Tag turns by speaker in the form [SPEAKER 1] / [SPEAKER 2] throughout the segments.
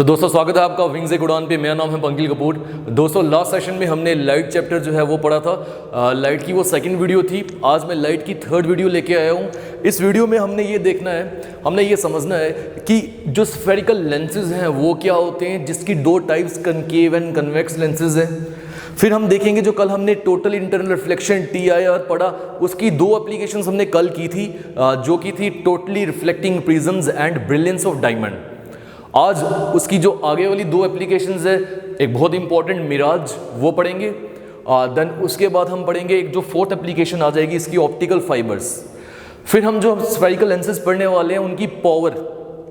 [SPEAKER 1] तो दोस्तों स्वागत है आपका विंग्स एक उड़ान पे। मेरा नाम है पंकिल कपूर। दोस्तों लास्ट सेशन में हमने लाइट चैप्टर जो है वो पढ़ा था। लाइट की वो सेकंड वीडियो थी। आज मैं लाइट की थर्ड वीडियो लेके आया हूँ। इस वीडियो में हमने ये देखना है, हमने ये समझना है कि जो स्फेरिकल लेंसेज हैं वो क्या होते हैं, जिसकी दो types concave and convex lenses हैं। फिर हम देखेंगे जो कल हमने टोटल इंटरनल रिफ्लेक्शन TIR पढ़ा, उसकी दो एप्लीकेशंस हमने कल की थी, जो की थी totally reflecting prisms and brilliance of diamond. आज उसकी जो आगे वाली दो एप्लीकेशंस है, एक बहुत इंपॉर्टेंट मिराज वो पढ़ेंगे। देन उसके बाद हम पढ़ेंगे एक जो फोर्थ एप्लीकेशन आ जाएगी इसकी ऑप्टिकल फाइबर्स। फिर हम जो स्फेरिकल लेंसेज पढ़ने वाले हैं उनकी पावर,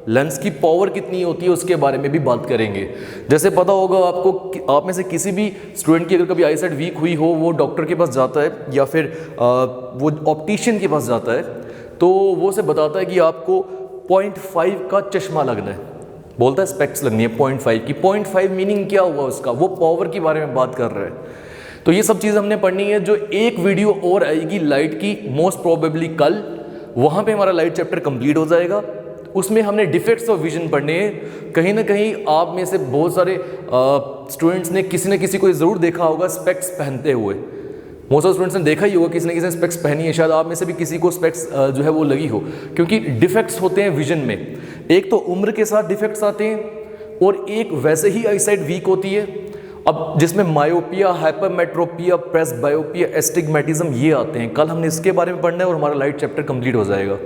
[SPEAKER 1] लेंस की पावर कितनी होती है उसके बारे में भी बात करेंगे। जैसे पता होगा आपको, आप में से किसी भी स्टूडेंट की अगर कभी आईसाइट वीक हुई हो, वो डॉक्टर के पास जाता है या फिर वो ऑप्टिशियन के पास जाता है, तो वो से बताता है कि आपको 0.5 का चश्मा लगना है, बोलता है स्पेक्स लगनी है 0.5 की। 0.5 मीनिंग क्या हुआ उसका, वो पावर के बारे में बात कर रहे हैं। तो ये सब चीज़ हमने पढ़नी है। जो एक वीडियो और आएगी लाइट की, मोस्ट प्रोबेबली कल, वहाँ पे हमारा लाइट चैप्टर कंप्लीट हो जाएगा। उसमें हमने डिफेक्ट्स ऑफ विजन पढ़ने हैं। कहीं ना कहीं आप में से बहुत सारे स्टूडेंट्स ने किसी न किसी को ज़रूर देखा होगा स्पेक्स पहनते हुए। मोस्ट ऑफ स्टूडेंट्स ने देखा ही होगा, किसी न किसी ने स्पेक्स पहनी है। शायद आप में से भी किसी को स्पेक्स जो है वो लगी हो, क्योंकि डिफेक्ट्स होते हैं विजन में। एक तो उम्र के साथ डिफेक्ट्स आते हैं और एक वैसे ही आईसाइट वीक होती है, अब जिसमें मायोपिया, हाइपरमेट्रोपिया, प्रेसबायोपिया, एस्टिग्मेटिज्म ये आते हैं। कल हमने इसके बारे में पढ़ना है और हमारा लाइट चैप्टर कंप्लीट हो जाएगा।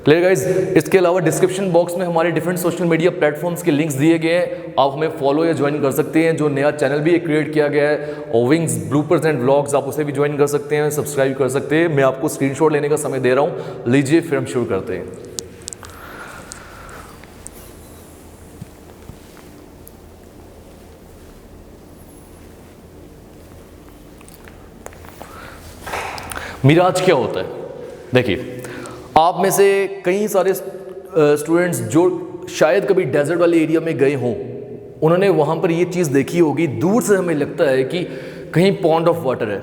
[SPEAKER 1] Clear guys. इसके अलावा डिस्क्रिप्शन बॉक्स में हमारे डिफरेंट सोशल मीडिया प्लेटफॉर्म्स के लिंक्स दिए गए हैं, आप हमें फॉलो या ज्वाइन कर सकते हैं। जो नया चैनल भी क्रिएट किया गया है और विंग्स ब्लूपर्स एंड व्लॉग्स, आप उसे भी ज्वाइन कर सकते हैं, सब्सक्राइब कर सकते हैं। मैं आपको स्क्रीनशॉट लेने का समय दे रहा हूँ, लीजिए फिर हम शुरू करते हैं। मिराज क्या होता है? देखिए, आप में से कई सारे स्टूडेंट्स जो शायद कभी डेजर्ट वाले एरिया में गए हों, उन्होंने वहाँ पर ये चीज़ देखी होगी। दूर से हमें लगता है कि कहीं पॉन्ड ऑफ वाटर है,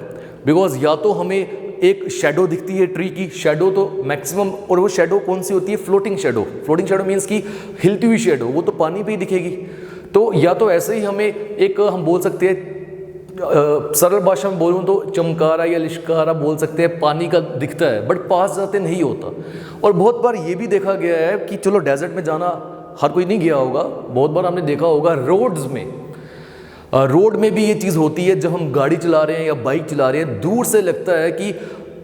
[SPEAKER 1] बिकॉज या तो हमें एक शेडो दिखती है ट्री की, शेडो तो मैक्सिमम, और वो शेडो कौन सी होती है? Floating shadow. Floating shadow means की हिलती हुई शेडो, वो तो पानी पे ही दिखेगी। तो या तो ऐसे ही हमें एक, हम बोल सकते हैं सरल भाषा में बोलूँ तो चमकारा या लिशकारा बोल सकते हैं, पानी का दिखता है, बट पास जाते नहीं होता। और बहुत बार ये भी देखा गया है कि चलो डेजर्ट में जाना हर कोई नहीं गया होगा, बहुत बार हमने देखा होगा रोड्स में, रोड में भी ये चीज़ होती है। जब हम गाड़ी चला रहे हैं या बाइक चला रहे हैं, दूर से लगता है कि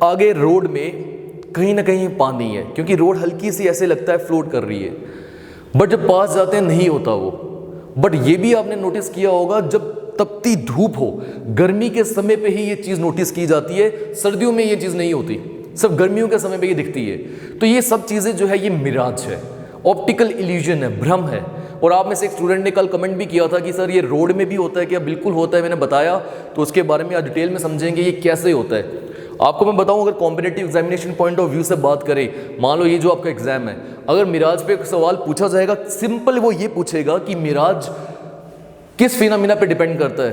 [SPEAKER 1] आगे रोड में कहीं ना कहीं पानी है, क्योंकि रोड हल्की सी ऐसे लगता है फ्लोट कर रही है, बट जब पास जाते हैं नहीं होता वो। बट ये भी आपने नोटिस किया होगा, जब तपती धूप हो, गर्मी के समय पे ही ये चीज़ नोटिस की जाती है, सर्दियों में ये चीज़ नहीं होती, सिर्फ गर्मियों के समय पे ये दिखती है। तो ये सब चीज़ें जो है ये मिराज है, ऑप्टिकल इल्यूजन है, भ्रम है। और आप में से एक स्टूडेंट ने कल कमेंट भी किया था कि सर ये रोड में भी होता है क्या? बिल्कुल होता है, मैंने बताया। तो उसके बारे में आज डिटेल में समझेंगे ये कैसे होता है। आपको मैं बताऊं, अगर competitive examination point of view से बात करें, मान लो ये जो आपका एग्जाम है, अगर मिराज पे एक सवाल पूछा जाएगा, सिंपल वो ये पूछेगा कि मिराज किस फिनोमिना पे डिपेंड करता है,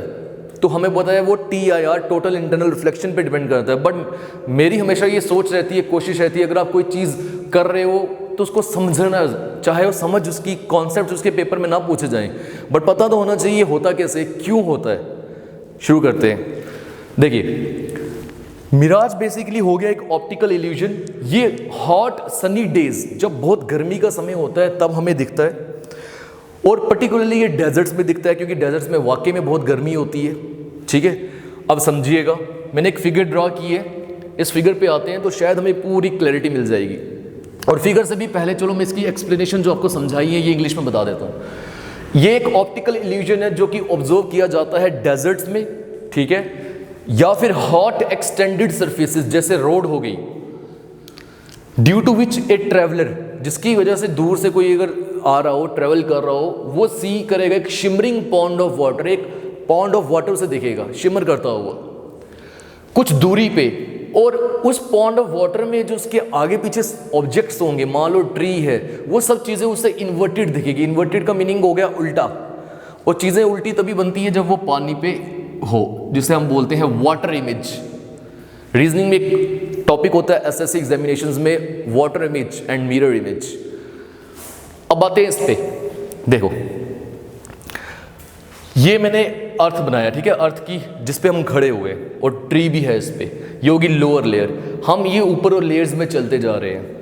[SPEAKER 1] तो हमें पता है वो TIR, टोटल इंटरनल रिफ्लेक्शन पे डिपेंड करता है। बट मेरी हमेशा ये सोच रहती है, कोशिश रहती है, अगर आप कोई चीज़ कर रहे हो तो उसको समझना, चाहे वो समझ उसकी कॉन्सेप्ट उसके पेपर में ना पूछे जाएं, बट पता तो होना चाहिए होता कैसे, क्यों होता है। शुरू करते हैं। देखिए, मिराज बेसिकली हो गया एक ऑप्टिकल इल्यूजन। ये हॉट सनी डेज, जब बहुत गर्मी का समय होता है तब हमें दिखता है, और पर्टिकुलरली ये डेजर्ट्स में दिखता है, क्योंकि डेजर्ट्स में वाकई में बहुत गर्मी होती है। ठीक है, अब समझिएगा, मैंने एक फिगर ड्रॉ की है, इस फिगर पे आते हैं तो शायद हमें पूरी क्लैरिटी मिल जाएगी। और फिगर से भी पहले चलो मैं इसकी एक्सप्लेनेशन जो आपको समझाई है ये इंग्लिश में बता देता हूँ। ये एक ऑप्टिकल इल्यूजन है जो कि ऑब्जर्व किया जाता है डेजर्ट्स में, ठीक है, या फिर हॉट एक्सटेंडेड सर्फेसिस जैसे रोड हो गई, due to which a traveller, जिसकी वजह से दूर से कोई अगर आ रहा हो, ट्रेवल कर रहा हो, वो सी करेगा एक शिमरिंग पॉन्ड ऑफ वाटर, एक पॉन्ड ऑफ वाटर से दिखेगा शिमर करता हुआ कुछ दूरी पे, और उस पॉन्ड ऑफ वाटर में जो उसके आगे पीछे ऑब्जेक्ट्स होंगे, मान लो ट्री है, वो सब चीज़ें उससे इन्वर्टेड दिखेगी। इन्वर्टेड का मीनिंग हो गया उल्टा, और चीज़ें उल्टी तभी बनती है जब वो पानी पे हो, जिसे हम बोलते हैं वाटर इमेज। रीजनिंग में एक टॉपिक होता है SSC एग्जामिनेशंस में, water image and mirror image. अब आते हैं इस पे, देखो ये मैंने अर्थ बनाया, ठीक है, अर्थ की जिस पे हम खड़े हुए और ट्री भी है इस पे, ये होगी लोअर लेयर। हम ये ऊपर और लेयर्स में चलते जा रहे हैं।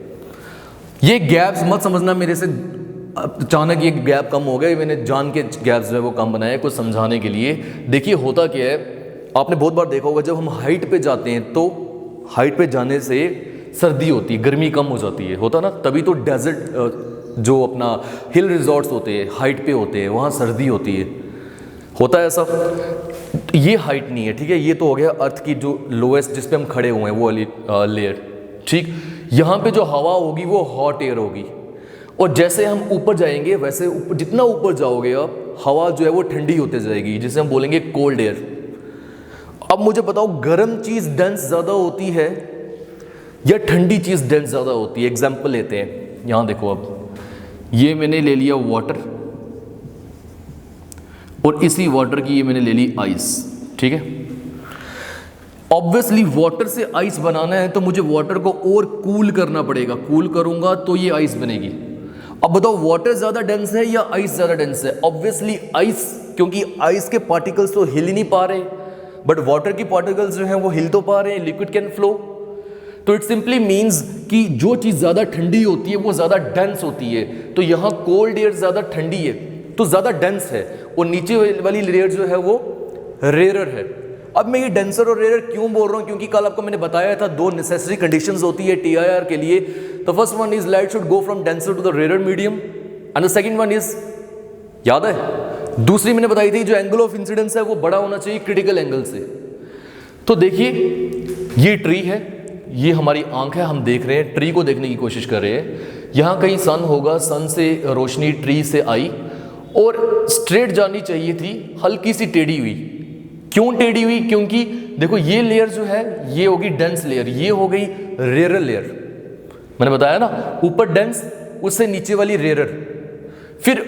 [SPEAKER 1] ये गैप्स मत समझना मेरे से अचानक ये गैप कम हो गए, मैंने जान के गैप्स जो है वो कम बनाए कुछ समझाने के लिए। देखिए होता क्या है, आपने बहुत बार देखा होगा जब हम हाइट पे जाते हैं तो हाइट पे जाने से सर्दी होती है, गर्मी कम हो जाती है, होता ना, तभी तो डेजर्ट जो अपना हिल रिजॉर्ट्स होते हैं हाइट पे होते हैं वहाँ सर्दी होती है, होता है ऐसा। ये हाइट नहीं है, ठीक है, ये तो हो गया अर्थ की जो लोएस्ट जिस पे हम खड़े हुए हैं वो वाली लेयर, ठीक। यहाँ पे जो हवा होगी वो हॉट एयर होगी, और जैसे हम ऊपर जाएंगे वैसे ऊपर जितना ऊपर जाओगे आप हवा जो है वो ठंडी होते जाएगी, जिसे हम बोलेंगे कोल्ड एयर। अब मुझे बताओ गर्म चीज़ डेंस ज़्यादा होती है या ठंडी चीज़ डेंस ज़्यादा होती है? एग्जाम्पल लेते हैं, यहाँ देखो, अब ये मैंने ले लिया वाटर और इसी वाटर की ये मैंने ले ली आइस, ठीक है। ऑब्वियसली वाटर से आइस बनाना है तो मुझे वाटर को और कूल करना पड़ेगा, कूल करूंगा तो ये आइस बनेगी। अब बताओ वाटर ज़्यादा डेंस है या आइस ज़्यादा डेंस है? ऑब्वियसली आइस, क्योंकि आइस के पार्टिकल्स तो हिल ही नहीं पा रहे, बट वाटर की पार्टिकल्स जो हैं वो हिल तो पा रहे हैं, लिक्विड कैन फ्लो। तो इट सिंपली मीन्स कि जो चीज़ ज़्यादा ठंडी होती है वो ज़्यादा डेंस होती है, तो यहाँ कोल्ड एयर ज़्यादा ठंडी है तो ज़्यादा डेंस है, और नीचे वाली लेयर जो है वो रेयर है। अब मैं ये डेंसर और रेयर क्यों बोल रहा हूँ? क्योंकि कल आपको मैंने बताया था दो नेसेसरी कंडीशंस होती है TIR के लिए। The first one is light should go from denser to the rarer medium, and the second one is, याद है, दूसरी मैंने बताई थी जो एंगल ऑफ इंसिडेंस है वो बड़ा होना चाहिए क्रिटिकल एंगल से। तो देखिए ये ट्री है, ये हमारी आंख है, हम देख रहे हैं, ट्री को देखने की कोशिश कर रहे हैं। यहाँ कहीं सन होगा, सन से रोशनी ट्री से आई और स्ट्रेट जानी चाहिए थी, हल्की सी टेढ़ी हुई। क्यों टेढ़ी हुई? क्योंकि देखो ये लेयर जो है ये होगी डेंस लेयर, ये हो गई रेयर लेयर। मैंने बताया ना ऊपर डेंस, उससे नीचे वाली रेयर, फिर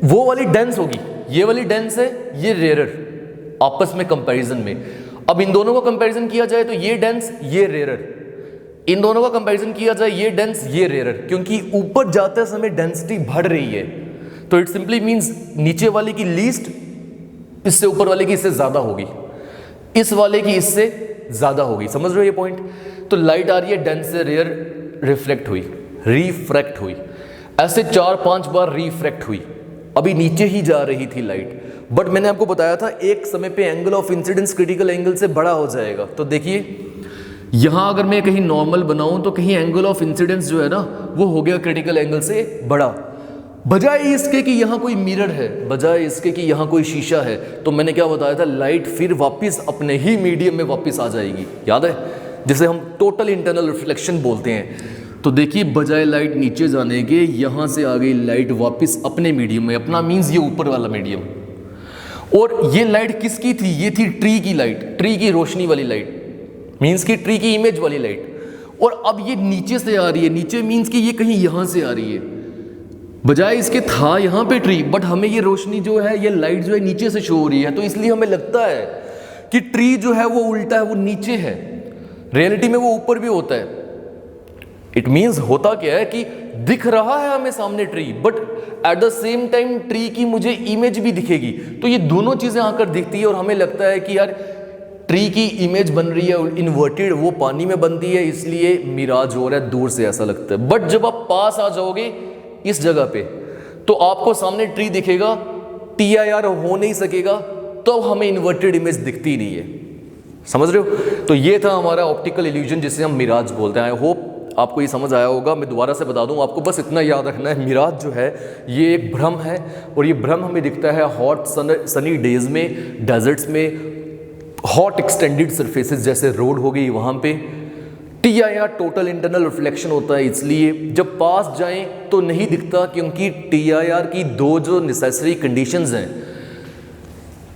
[SPEAKER 1] वो वाली डेंस होगी, ये वाली डेंस है, ये रेयर, आपस में कंपैरिजन में। अब इन दोनों का कंपैरिजन किया जाए तो ये डेंस ये रेयर, इन दोनों का कंपैरिजन किया जाए ये डेंस ये रेयर, क्योंकि ऊपर जाते समय डेंसिटी बढ़ रही है, तो इट सिंपली मींस नीचे वाले की लीस्ट इससे ऊपर वाले की इससे ज्यादा होगी, इस वाले की इससे ज्यादा होगी। समझ रहे हो ये पॉइंट? तो लाइट आ रही है डेंस से रेयर, रिफ्लेक्ट हुई, रिफ्रैक्ट हुई, ऐसे 4-5 बार रिफ्रैक्ट हुई, अभी नीचे ही जा रही थी लाइट। बट मैंने आपको बताया था एक समय पे angle of incidence critical angle से बड़ा हो जाएगा। तो देखिए यहां अगर मैं कहीं नॉर्मल बनाऊं तो कहीं एंगल ऑफ इंसिडेंस जो है ना वो हो गया क्रिटिकल एंगल से बड़ा, बजाय इसके कि यहां कोई मिरर है, बजाय इसके कि यहां कोई शीशा है। तो मैंने क्या बताया था, लाइट फिर वापस अपने ही मीडियम में वापस आ जाएगी, याद है, जिसे हम टोटल इंटरनल रिफ्लेक्शन बोलते हैं। तो देखिए बजाय लाइट नीचे जाने के यहां से आ गई लाइट वापस अपने मीडियम में, अपना मीन्स ये ऊपर वाला मीडियम। और ये लाइट किसकी थी? ये थी ट्री की लाइट, ट्री की रोशनी वाली लाइट, मीन्स की ट्री की इमेज वाली लाइट। और अब ये नीचे से आ रही है, नीचे मीन्स कि ये कहीं यहां से आ रही है, बजाय इसके था यहां पे ट्री, बट हमें ये रोशनी जो है ये लाइट जो है नीचे से शो हो रही है, तो इसलिए हमें लगता है कि ट्री जो है वो उल्टा है, वो नीचे है, रियलिटी में वो ऊपर भी होता है। इट मीन्स होता क्या है कि दिख रहा है हमें सामने tree, but at the same time tree की मुझे इमेज भी दिखेगी, तो ये दोनों चीजें आकर दिखती है और हमें लगता है कि यार ट्री की इमेज बन रही है इन्वर्टेड, वो पानी में बनती है इसलिए मिराज हो रहा है, दूर से ऐसा लगता है। बट जब आप पास आ जाओगे इस जगह पे तो आपको सामने ट्री दिखेगा, TIR हो नहीं सकेगा, तो हमें इन्वर्टेड इमेज दिखती नहीं है। समझ रहे हो? तो ये था हमारा ऑप्टिकल इल्यूजन जिसे हम मिराज बोलते हैं। आई होप आपको ये समझ आया होगा। मैं दोबारा से बता दूं आपको, बस इतना याद रखना है, मिराज जो है ये एक भ्रम है, और ये भ्रम हमें दिखता है हॉट सनी डेज में, डेजर्ट्स में, हॉट एक्सटेंडेड सरफेसेस जैसे रोड हो गई वहाँ पे। TIR टोटल इंटरनल रिफ्लेक्शन होता है, इसलिए जब पास जाएं तो नहीं दिखता, क्योंकि TIR की दो जो नेसेसरी कंडीशंस हैं,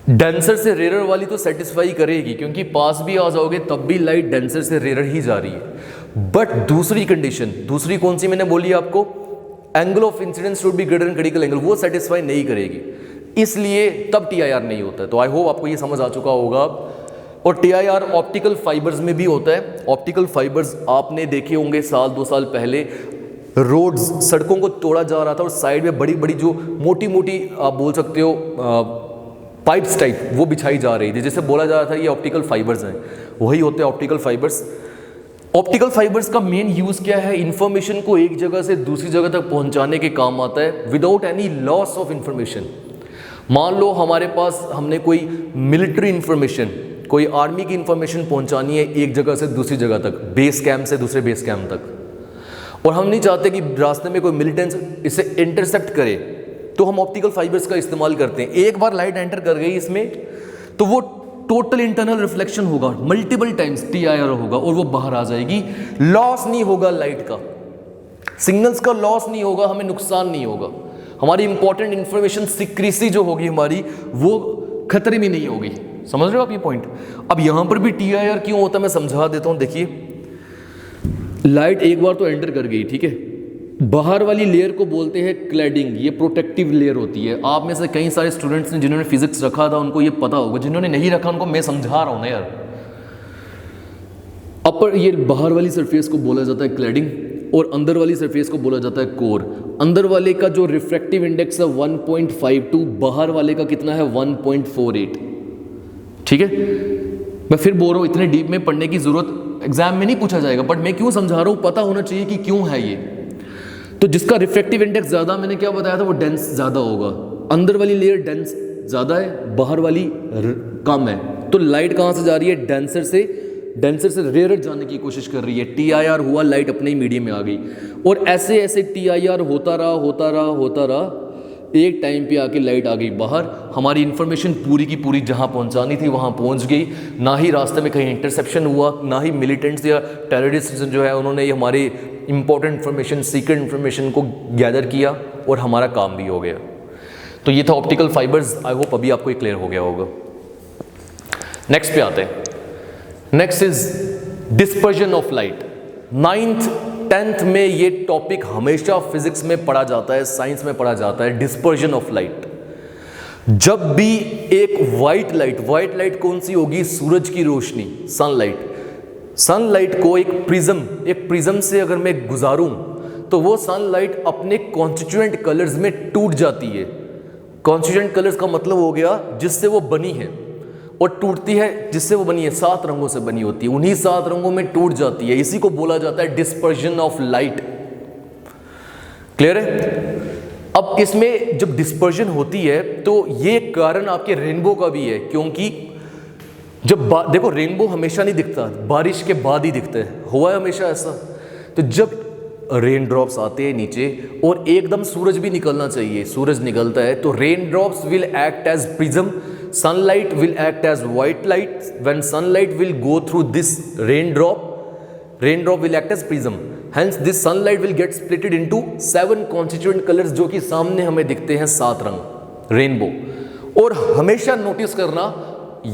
[SPEAKER 1] डेंसर से रेयर वाली तो सेटिस्फाई करेगी, क्योंकि पास भी आ जाओगे तब भी लाइट डेंसर से रेयर ही जा रही है। बट दूसरी कंडीशन, दूसरी कौन सी मैंने बोली आपको, angle of incidence should be greater than critical angle, वो सेटिस्फाई नहीं करेगी, इसलिए तब TIR नहीं होता है। तो आई होप आपको ये समझ आ चुका होगा। और TIR ऑप्टिकल फाइबर्स में भी होता है। ऑप्टिकल फाइबर्स आपने देखे होंगे 1-2 साल पहले, रोड्स, सड़कों को तोड़ा जा रहा था और साइड में बड़ी बड़ी जो मोटी मोटी आप बोल सकते हो पाइप्स टाइप वो बिछाई जा रही थी, जैसे बोला जा रहा था ये ऑप्टिकल फाइबर्स हैं, वही होते हैं ऑप्टिकल फाइबर्स। ऑप्टिकल फाइबर्स का मेन यूज़ क्या है? इंफॉर्मेशन को एक जगह से दूसरी जगह तक पहुंचाने के काम आता है without any loss of information. मान लो हमारे पास हमने कोई मिलिट्री इंफॉर्मेशन, कोई आर्मी की इंफॉर्मेशन पहुंचानी है एक जगह से दूसरी जगह तक, बेस कैंप से दूसरे बेस कैंप तक, और हम नहीं चाहते कि रास्ते में कोई मिलिटेंट्स इसे इंटरसेप्ट करे, तो हम ऑप्टिकल फाइबर्स का इस्तेमाल करते हैं। एक बार लाइट एंटर कर गई इसमें तो वो टोटल इंटरनल रिफ्लेक्शन होगा, मल्टीपल टाइम्स TIR होगा और वो बाहर आ जाएगी। लॉस नहीं होगा लाइट का, सिग्नल्स का लॉस नहीं होगा, हमें नुकसान नहीं होगा, हमारी इंपॉर्टेंट इंफॉर्मेशन सिक्रेसी जो होगी हमारी वो खतरे में नहीं होगी। समझ रहे हो आप ये पॉइंट? अब यहां पर भी TIR क्यों होता है मैं समझा देता हूं। देखिए, लाइट एक बार तो एंटर कर गई, ठीक है, बाहर वाली लेयर को बोलते हैं क्लैडिंग, ये प्रोटेक्टिव लेयर होती है। आप में से कई सारे स्टूडेंट्स ने जिन्होंने फिजिक्स रखा था उनको ये पता होगा, जिन्होंने नहीं रखा उनको मैं समझा रहा हूं ना यार। अपर ये बाहर वाली सरफेस को बोला जाता है क्लैडिंग और अंदर वाली सरफेस को बोला जाता है कोर। अंदर वाले का जो रिफ्रैक्टिव इंडेक्स है 1.52, बाहर वाले का कितना है 1.48, ठीक है। मैं फिर बोल रहा हूं इतने डीप में पढ़ने की जरूरत एग्जाम में नहीं पूछा जाएगा, बट मैं क्यों समझा रहा हूं, पता होना चाहिए कि क्यों है ये। तो जिसका रिफ्रैक्टिव इंडेक्स ज्यादा, मैंने क्या बताया था, वो डेंस ज्यादा होगा। अंदर वाली लेयर डेंस ज्यादा है, बाहर वाली कम है, तो लाइट कहां से जा रही है? डेंसर से रेयर जाने की कोशिश कर रही है। TIR हुआ, लाइट अपने ही मीडियम में आ गई, और ऐसे ऐसे TIR होता रहा, एक टाइम पे आके लाइट आ गई बाहर। हमारी इंफॉर्मेशन पूरी की पूरी जहां पहुंचानी थी वहां पहुंच गई, ना ही रास्ते में कहीं इंटरसेप्शन हुआ, ना ही मिलिटेंट्स या टेररिस्ट जो है उन्होंने ये हमारी इंपॉर्टेंट इंफॉर्मेशन, सीक्रेट इंफॉर्मेशन को गैदर किया और हमारा काम भी हो गया। तो ये था ऑप्टिकल फाइबर्स। आई होप अभी आपको क्लियर हो गया होगा। नेक्स्ट पे आते हैं। Next is dispersion of light. 9th 10th में ये टॉपिक हमेशा फिजिक्स में पढ़ा जाता है, साइंस में पढ़ा जाता है, डिस्पर्जन ऑफ लाइट। जब भी एक वाइट लाइट कौन सी होगी? सूरज की रोशनी, सनलाइट को एक प्रिज्म से अगर मैं गुजारूं तो वो सनलाइट अपने कॉन्स्टिट्यूएंट कलर्स में टूट जाती है। कॉन्स्टिट्यूएंट कलर्स का मतलब हो गया जिससे वो बनी है, और टूटती है जिससे वो बनी है, 7 रंगों से बनी होती है, उन्हीं 7 रंगों में टूट जाती है। इसी को बोला जाता है डिस्पर्जन ऑफ लाइट। क्लियर है? अब इसमें जब डिस्पर्जन होती है तो ये कारण आपके रेनबो का भी है, क्योंकि जब देखो रेनबो हमेशा नहीं दिखता, बारिश के बाद ही दिखता है, हुआ है हमेशा ऐसा। तो जब रेन ड्रॉप्स आते हैं नीचे और एकदम सूरज भी निकलना चाहिए, सूरज निकलता है, तो rain drops will act as prism, sunlight will act as white light. When sunlight will go through this raindrop will act as prism. Hence this sunlight will get splitted into 7 constituent colors, जो कि सामने हमें दिखते हैं 7 रंग, rainbow. और हमेशा notice करना,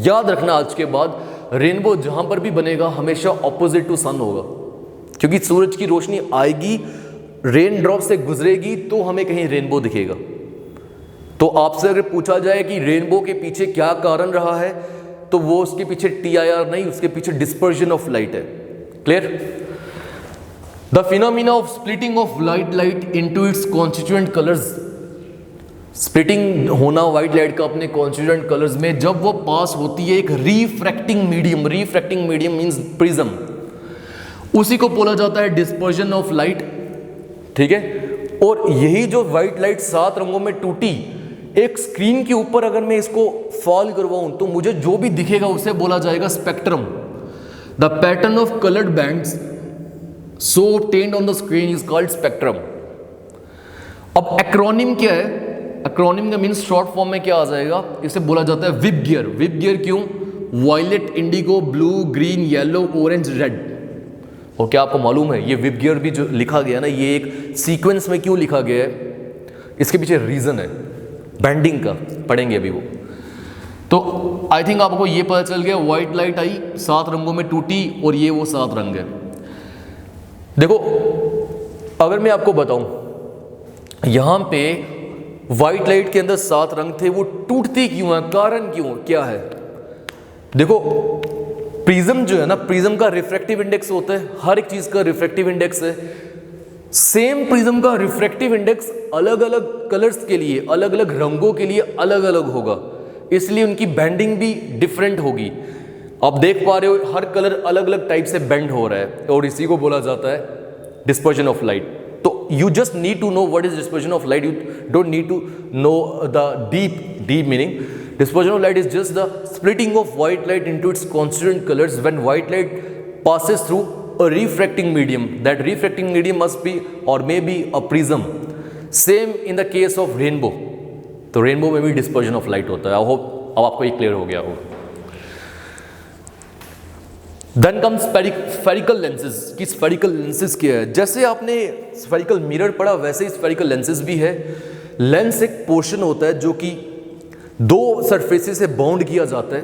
[SPEAKER 1] याद रखना आज के बाद, रेनबो जहां पर भी बनेगा हमेशा ऑपोजिट टू सन होगा, क्योंकि सूरज की रोशनी आएगी, रेन ड्रॉप से गुजरेगी तो हमें कहीं रेनबो दिखेगा। तो आपसे अगर पूछा जाए कि रेनबो के पीछे क्या कारण रहा है, तो वो उसके पीछे TIR नहीं, उसके पीछे डिस्पर्जन ऑफ लाइट है। Clear? The phenomena of splitting of light into its constituent colours. Splitting होना व्हाइट लाइट का अपने कॉन्स्टिट्यूएंट कलर्स में, जब वो पास होती है एक रिफ्रैक्टिंग मीडियम मींस प्रिज्म, उसी को बोला जाता है डिस्पर्जन ऑफ लाइट। ठीक है? और यही जो व्हाइट लाइट 7 रंगों में टूटी, एक स्क्रीन के ऊपर अगर मैं इसको फॉल करवाऊं तो मुझे जो भी दिखेगा उसे बोला जाएगा spectrum. The pattern of coloured bands so obtained on the screen is called spectrum. अब एक्रोनिम क्या है? एक्रोनिम का मीन्स शॉर्ट फॉर्म में क्या आ जाएगा? इसे बोला जाता है विब गियर। विब गियर क्यों? Violet, indigo, blue, green, yellow, orange, red. और क्या आपको मालूम है ये विब गियर भी जो लिखा गया ना, ये एक सीक्वेंस में क्यों लिखा गया है? इसके पीछे रीजन है बैंडिंग का, पढ़ेंगे अभी वो। तो आई थिंक आपको ये पता चल गया, व्हाइट लाइट आई, 7 रंगों में टूटी, और ये वो 7 रंग है। देखो अगर मैं आपको बताऊं यहां पे व्हाइट लाइट के अंदर 7 रंग थे, वो टूटते क्यों है? कारण क्यों, क्या है? देखो प्रिज्म जो है ना, प्रिज्म का रिफ्रैक्टिव इंडेक्स होता है, हर एक चीज का रिफ्रैक्टिव इंडेक्स है। सेम प्रिज्म का रिफ्रैक्टिव इंडेक्स अलग अलग कलर्स के लिए, अलग अलग रंगों के लिए अलग अलग होगा। इसलिए उनकी बेंडिंग भी डिफरेंट होगी। आप देख पा रहे हो हर कलर अलग अलग टाइप से बेंड हो रहा है और इसी को बोला जाता है डिस्पर्जन ऑफ लाइट। तो you just need to know what is dispersion of light, you don't need to know the deep meaning. Dispersion of light is just the splitting of white light into its constituent colors when white light passes through a refracting medium. That refracting medium must be or may be a prism. Same in the case of rainbow. तो rainbow में भी dispersion of light होता है। I hope अब आपको ये clear हो गया होगा। देन कम स्फेरिकल लेंसेज की स्फेरिकल लेंसेज क्या है? जैसे आपने स्फेरिकल मिरर पढ़ा वैसे ही स्फेरिकल लेंसेज भी है। लेंस एक पोर्शन होता है जो कि दो सरफेसेस से बाउंड किया जाता है।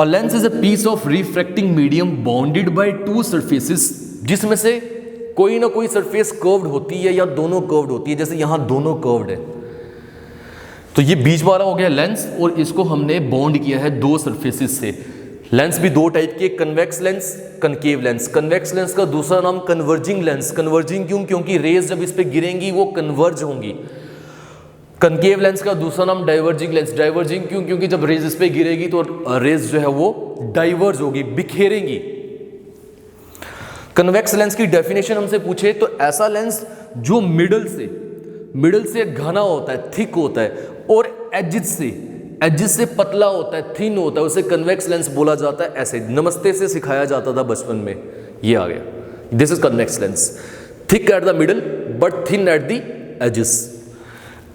[SPEAKER 1] A lens is a piece of refracting medium bounded by two surfaces, जिसमें से कोई ना कोई सरफेस कर्व्ड होती है या दोनों कर्व्ड होती है। जैसे यहां दोनों कर्व्ड है तो ये बीच वाला हो गया लेंस और इसको हमने बाउंड किया है दो सरफेसेस से। लेंस भी दो टाइप के, convex lens, concave lens. Convex lens का दूसरा नाम कन्वर्जिंग लेंस। कन्वर्जिंग क्यों? क्योंकि रेज जब इस पे गिरेंगी वो कन्वर्ज होंगी। कनकेव लेंस का दूसरा नाम डाइवर्जिंग लेंस। डाइवर्जिंग क्यों? क्योंकि जब रेज इस पे गिरेगी तो रेज जो है वो डाइवर्ज होगी, बिखेरेंगी। कन्वेक्स लेंस की डेफिनेशन हमसे पूछे तो ऐसा लेंस जो मिडल से घना होता है, थिक होता है, और एजिस से पतला होता है, थिन होता है, उसे कन्वेक्स लेंस बोला जाता है। ऐसे नमस्ते से सिखाया जाता था बचपन में, ये आ गया। This is convex lens, thick at the middle but thin at the edges.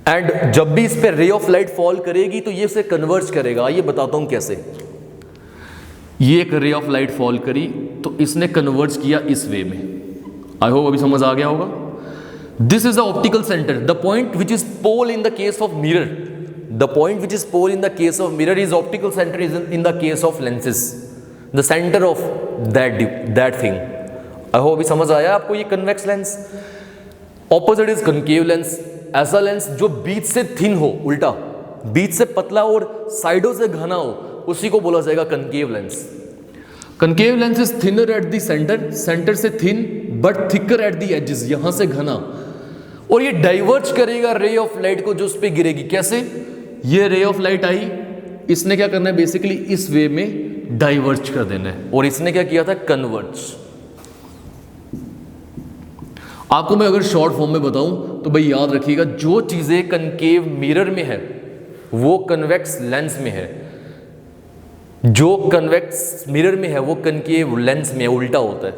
[SPEAKER 1] And जब भी इस पे रे ऑफ लाइट फॉल करेगी तो ये इसे कन्वर्ज करेगा। ये बताता हूं कैसे। ये एक रे ऑफ लाइट फॉल करी तो इसने कन्वर्ज किया इस वे में। आई होप अभी समझ आ गया होगा। This is the optical centre, the point which is pole in the case of mirror. The point which is pole in the case of mirror is optical centre is in the case of lenses, the centre of that thing. I hope अभी समझ आया आपको ये convex lens. Opposite is concave lens, ऐसा lens जो बीच से thin हो, उल्टा बीच से पतला और साइडों से घना हो, उसी को बोला जाएगा concave lens. Concave lens is thinner at the centre, centre से thin but thicker at the edges, यहां से घना, और ये डाइवर्ज करेगा रे ऑफ लाइट को जो उस पर गिरेगी। कैसे? ये रे ऑफ लाइट आई, इसने क्या करना है बेसिकली इस वे में डाइवर्ज कर देना है, और इसने क्या किया था? कन्वर्ज। आपको मैं अगर शॉर्ट फॉर्म में बताऊं तो भाई याद रखिएगा, जो चीजें कनकेव मिरर में है वो कन्वेक्स लेंस में है, जो कन्वेक्स मिरर में है वो कनकेव लेंस में है, उल्टा होता है।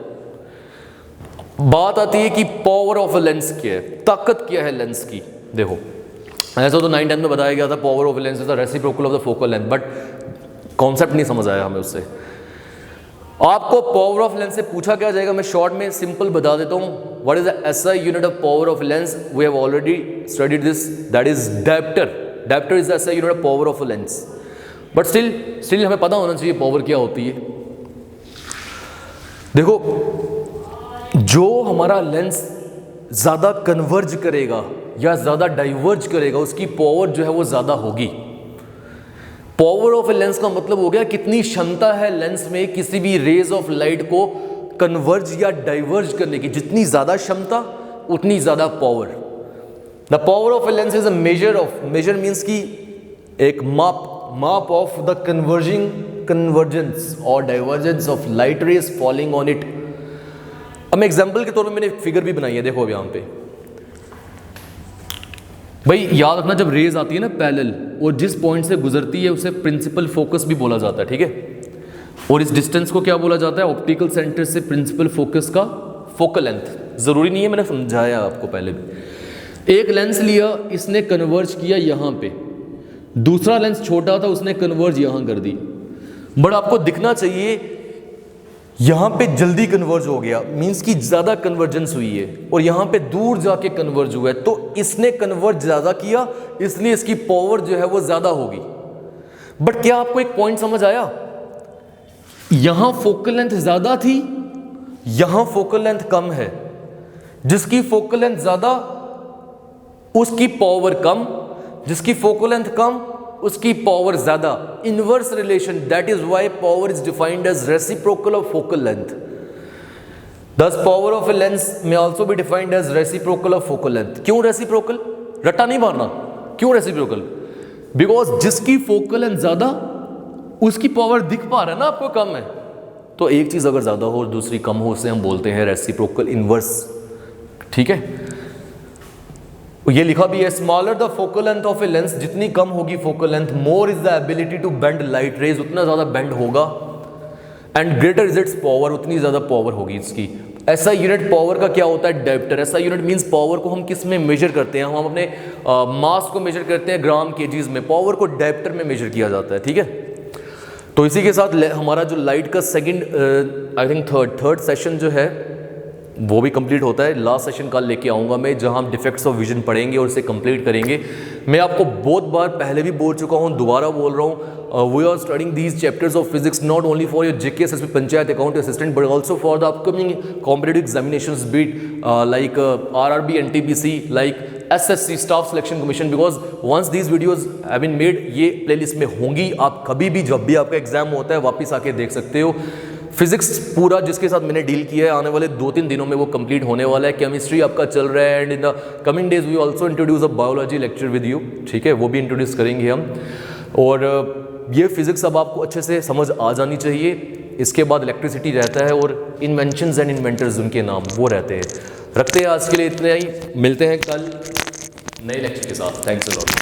[SPEAKER 1] बात आती है कि पावर ऑफ अ लेंस क्या है, ताकत क्या है लेंस की। देखो ऐसा तो 9th 10th में बताया गया था, power of a lens is the reciprocal of the focal length, but concept नहीं समझ आया हमें उससे। आपको पावर ऑफ लेंस से पूछा क्या जाएगा, मैं शॉर्ट में सिंपल बता देता हूं। What is the SI unit of power of lens? We have already studied this, that is dioptre. Dioptre is the SI unit of power of lens, but still हमें पता होना चाहिए पावर क्या होती है। देखो, जो हमारा लेंस ज्यादा कन्वर्ज करेगा या ज्यादा डाइवर्ज करेगा, उसकी पावर जो है वो ज्यादा होगी। पावर ऑफ ए लेंस का मतलब हो गया कितनी क्षमता है लेंस में किसी भी रेज ऑफ लाइट को कन्वर्ज या डाइवर्ज करने की। जितनी ज्यादा क्षमता उतनी ज्यादा power. The power of a lens is a measure means की एक माप ऑफ द कन्वर्जेंस और divergence of light rays falling on it. अब मैं एग्जाम्पल के तौर पर मैंने फिगर भी बनाई है, देखो अब यहां पे भाई याद रखना, जब रेज आती है ना पैरेलल, और जिस पॉइंट से गुजरती है उसे प्रिंसिपल फोकस भी बोला जाता है, ठीक है। और इस डिस्टेंस को क्या बोला जाता है? ऑप्टिकल सेंटर से प्रिंसिपल फोकस का फोकल लेंथ। जरूरी नहीं है, मैंने समझाया आपको पहले भी। एक लेंस लिया, इसने कन्वर्ज किया यहां पे, दूसरा लेंस छोटा था उसने कन्वर्ज यहां कर दी, बट आपको दिखना चाहिए यहां पे जल्दी कन्वर्ज हो गया, मींस कि ज्यादा कन्वर्जेंस हुई है, और यहां पे दूर जाके कन्वर्ज हुआ है, तो इसने कन्वर्ज ज्यादा किया, इसलिए इसकी पावर जो है वो ज्यादा होगी। बट क्या आपको एक पॉइंट समझ आया? यहां फोकल लेंथ ज्यादा थी, यहां फोकल लेंथ कम है। जिसकी फोकल लेंथ ज्यादा उसकी पावर कम, जिसकी फोकल लेंथ कम उसकी पावर ज्यादा। Inverse relation, that is why power is defined as reciprocal of focal length. Thus power of a lens may also be defined as reciprocal of focal length। क्यों reciprocal? रट्टा नहीं मारना, क्यों reciprocal? Because जिसकी focal length ज्यादा उसकी power दिख पा रहा है ना आपको कम है। तो एक चीज अगर ज्यादा हो और दूसरी कम हो उसे हम बोलते हैं रेसिप्रोकल इनवर्स। ठीक है, ये लिखा भी है, smaller the focal length of a lens, जितनी कम होगी focal length more is the ability to bend light rays, उतना ज्यादा बेंड होगा, and greater is its power, उतनी ज्यादा पावर होगी इसकी। ऐसा यूनिट पावर का क्या होता है? डायोप्टर। ऐसा यूनिट मींस पावर को हम किस में मेजर करते हैं? हम अपने मास को मेजर करते हैं ग्राम केजीज में, पावर को डायोप्टर में मेजर किया जाता है। ठीक है, तो इसी के साथ हमारा जो लाइट का second I think third session जो है वो भी कंप्लीट होता है। लास्ट सेशन कल लेके आऊँगा मैं, जहाँ हम डिफेक्ट्स ऑफ विजन पढ़ेंगे और इसे कंप्लीट करेंगे। मैं आपको बहुत बार पहले भी बोल चुका हूँ, दोबारा बोल रहा हूँ, we are studying these chapters of physics not only for your GK SSB panchayat account assistant but also for the upcoming competitive examinations be it like RRB, NTPC, like SSC, staff selection commission, because once these videos have been made, ये playlist में होंगी। आप कभी भी जब भी आपका exam होता है वापस आके देख सकते हो। फिजिक्स पूरा जिसके साथ मैंने डील किया है आने वाले 2-3 दिनों में वो कंप्लीट होने वाला है। केमिस्ट्री आपका चल रहा है and in the coming days we also introduce a biology lecture with you. ठीक है, वो भी इंट्रोड्यूस करेंगे हम। और ये फिजिक्स अब आपको अच्छे से समझ आ जानी चाहिए। इसके बाद इलेक्ट्रिसिटी रहता है और इन्वेंशंस एंड इन्वेंटर्स उनके नाम वो रहते हैं। रखते हैं आज के लिए इतना ही, मिलते हैं कल नए लेक्चर के साथ। Thanks a lot.